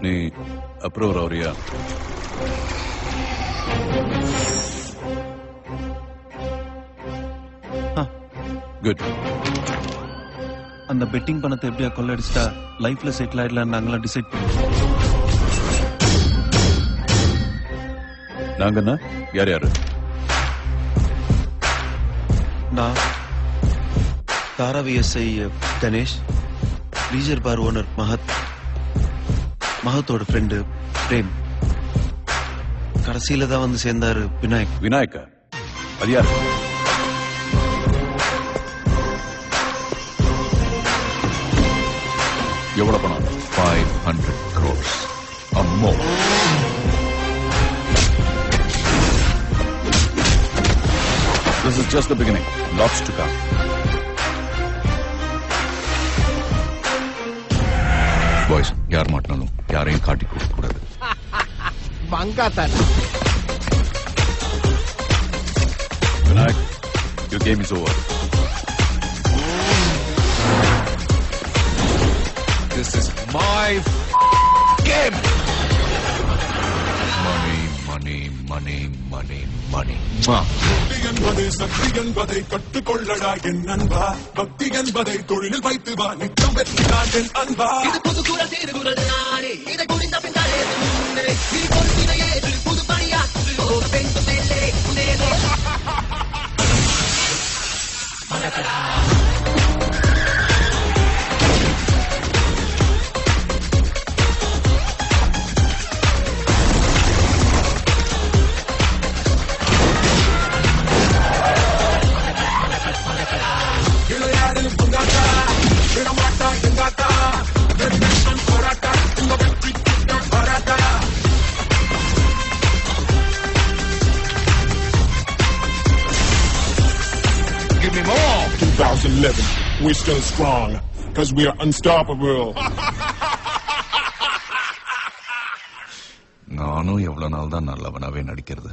நீ approver ஆவறியா? Good. அந்த bedding பணத்தை எப்படியா கொள்ளடிச்சிட்டா லைஃப்ல செட்டில் ஆயிடலாம் நாங்களாம் டிசைட் பண்ணோம். நாங்கன்னா யார் யாரு? நான் தாராவி எஸ்ஐ கணேஷ், லீஜர் பார் ஓனர் மகத்தோட ஃப்ரெண்டு பிரேம், கடைசியில தான் வந்து சேர்ந்தாரு விநாயக். விநாயக்கா? அது யாரு? எவ்வளவு பணம்? 500 crores or more. This is just the beginning. Lots to come. Boys, யார் மாட்டினாலும் யாரையும் காட்டி கொடுக்க கூடாது. Vinayak, your game is over. This is my game. Money, money, money, money, money. பக்தி என்பதை சக்தி என்பதை கற்றுக்கொள்ளடா என் அன்பா. பக்தி என்பதை தொழிலில் வைத்து வா, நித்தம் வெற்றிதான் என் அன்பா. Give me more. 2011, we're still strong, because we are unstoppable. நானும் எவ்வளவு நாள் தான் நல்லவனாவே நடிக்கிறது.